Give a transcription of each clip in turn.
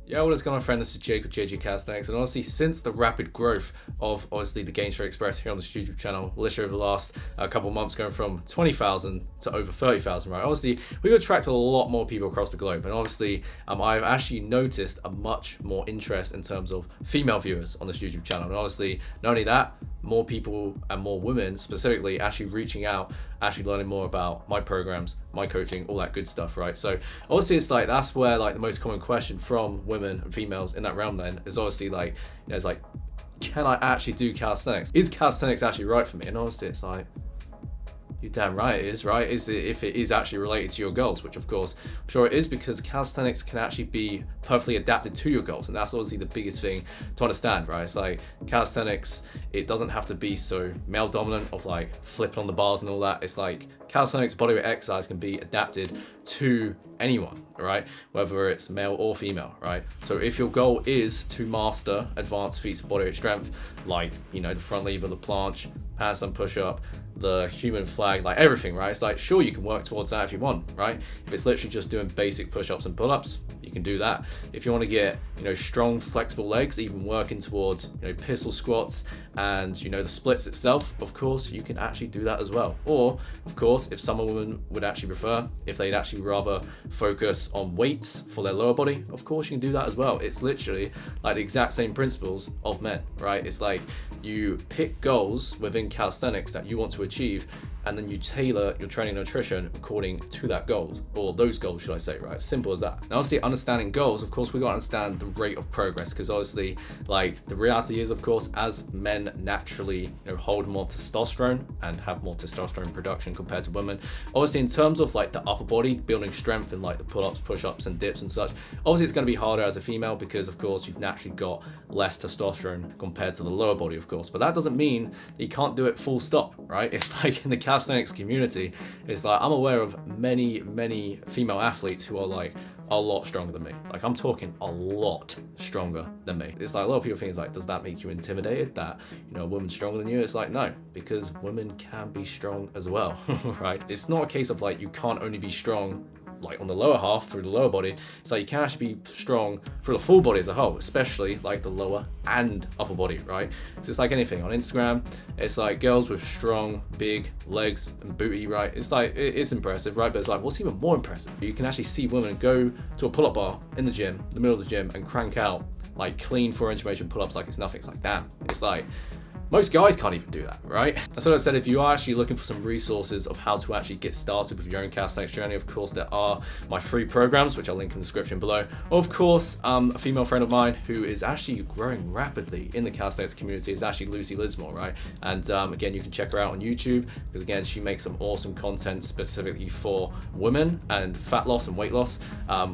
Yo, what is going on, friend? This is Jake with JG Calisthenics, and honestly, since the rapid growth of obviously the Gain Straight Express here on this YouTube channel, literally over the last couple of months, going from 20,000 to over 30,000, right? Obviously, we've attracted a lot more people across the globe, and obviously, I've actually noticed a much more interest in terms of female viewers on this YouTube channel, and obviously, not only that, more people and more women specifically actually reaching out, actually learning more about my programs, my coaching, all that good stuff, right? So obviously it's like, that's where like the most common question from women and females in that realm then is obviously like, you know, it's like, can I actually do calisthenics? Is calisthenics actually right for me? And honestly it's like, you're damn right it is, right? If it is actually related to your goals, which of course I'm sure it is, because calisthenics can actually be perfectly adapted to your goals, and that's obviously the biggest thing to understand, right? It's like calisthenics, it doesn't have to be so male dominant of like flipping on the bars and all that. It's like calisthenics bodyweight exercise can be adapted to anyone, right? Whether it's male or female, right? So if your goal is to master advanced feats of bodyweight strength, like, you know, the front lever, the planche, handstand push-up, the human flag, like everything, right? It's like, sure, you can work towards that if you want, right? If it's literally just doing basic push-ups and pull-ups, you can do that. If you want to get, you know, strong, flexible legs, even working towards, you know, pistol squats and, you know, the splits itself, of course, you can actually do that as well. Or, of course, if some women would actually prefer, if they'd actually rather focus on weights for their lower body, of course, you can do that as well. It's literally like the exact same principles of men, right? It's like you pick goals within calisthenics that you want to achieve, and then you tailor your training and nutrition according to that goals, or those goals, should I say, right? Simple as that. Now, obviously, understanding goals, of course, we got to understand the rate of progress, because obviously, like, the reality is, of course, as men naturally, you know, hold more testosterone and have more testosterone production compared to women, obviously, in terms of like the upper body, building strength in like the pull-ups, push-ups, and dips and such, obviously, it's going to be harder as a female because, of course, you've naturally got less testosterone compared to the lower body, of course. But that doesn't mean that you can't do it full stop, right? It's like in the calisthenics community, it's like I'm aware of many female athletes who are like a lot stronger than me. Like, I'm talking a lot stronger than me. It's like a lot of people think, it's like, does that make you intimidated that, you know, a woman's stronger than you? It's like, no, because women can be strong as well, right? It's not a case of like you can't only be strong like on the lower half through the lower body. It's like you can actually be strong through the full body as a whole, especially like the lower and upper body, right? So it's like anything on Instagram, it's like girls with strong big legs and booty, right? It's like, it's impressive, right? But it's like, what's even more impressive, you can actually see women go to a pull-up bar in the gym, the middle of the gym, and crank out like clean 4-inch motion pull-ups like it's nothing. It's like, damn. It's like, most guys can't even do that, right? So that said, if you are actually looking for some resources of how to actually get started with your own calisthenics journey, of course, there are my free programs, which I'll link in the description below. Of course, a female friend of mine who is actually growing rapidly in the calisthenics community is actually Lucy Lismore, right? And again, you can check her out on YouTube, because again, she makes some awesome content specifically for women and fat loss and weight loss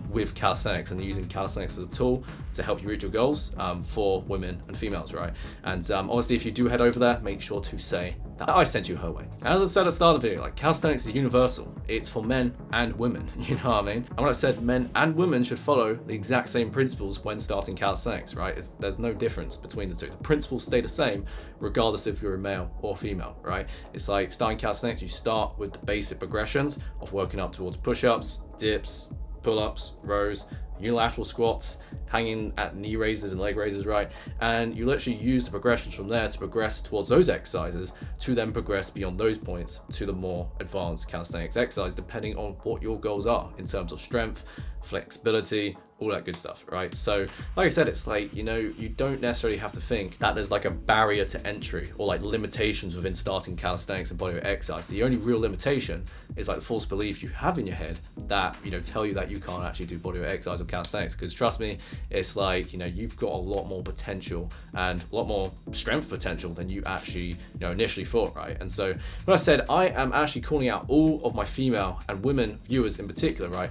with calisthenics, and using calisthenics as a tool to help you reach your goals for women and females, right? And obviously, if you do head over there, make sure to say that I sent you her way. As I said at the start of the video, like, calisthenics is universal. It's for men and women, you know what I mean? And when I said men and women should follow the exact same principles when starting calisthenics, right? There's no difference between the two. The principles stay the same regardless if you're a male or female, right? It's like starting calisthenics, you start with the basic progressions of working up towards push-ups, dips, pull-ups, rows, unilateral squats, hanging at knee raises and leg raises, right? And you literally use the progressions from there to progress towards those exercises, to then progress beyond those points to the more advanced calisthenics exercise, depending on what your goals are in terms of strength, flexibility, all that good stuff, right? So like I said, it's like, you know, you don't necessarily have to think that there's like a barrier to entry or like limitations within starting calisthenics and bodyweight exercise. The only real limitation is like the false belief you have in your head that, you know, tell you that you can't actually do bodyweight exercise or calisthenics. Because trust me, it's like, you know, you've got a lot more potential and a lot more strength potential than you actually, you know, initially thought, right? And so when I said, I am actually calling out all of my female and women viewers in particular, right?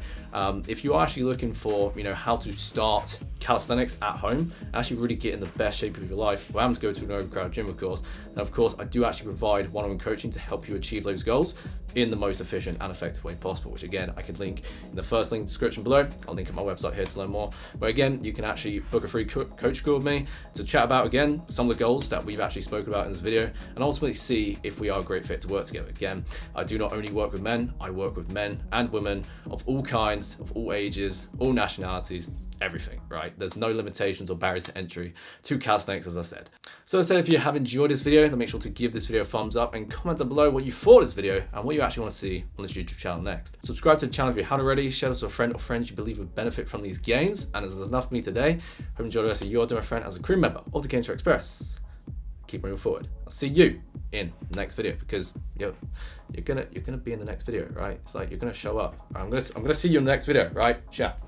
If you are actually looking for, you know, how to start calisthenics at home and actually really get in the best shape of your life, well, I'm to go to an overcrowded gym, of course. And of course, I do actually provide one-on-one coaching to help you achieve those goals in the most efficient and effective way possible, which again, I can link in the first link in the description below. I'll link at my website here to learn more. But again, you can actually book a free coach call with me to chat about, again, some of the goals that we've actually spoken about in this video, and ultimately see if we are a great fit to work together. Again, I do not only work with men, I work with men and women of all kinds, of all ages, all nationalities, everything, right? There's no limitations or barriers to entry to calisthenics, as I said. So as I said, if you have enjoyed this video, then make sure to give this video a thumbs up and comment down below what you thought of this video and what you actually want to see on this YouTube channel next. Subscribe to the channel if you haven't already, share this with a friend or friends you believe would benefit from these gains, and as there's enough for me today, hope you enjoy the rest of your day, my friend, as a crew member of the Gainster Express. Keep moving forward. I'll see you in the next video, because you're gonna be in the next video, right? It's like you're gonna show up. I'm gonna see you in the next video, right? Chat.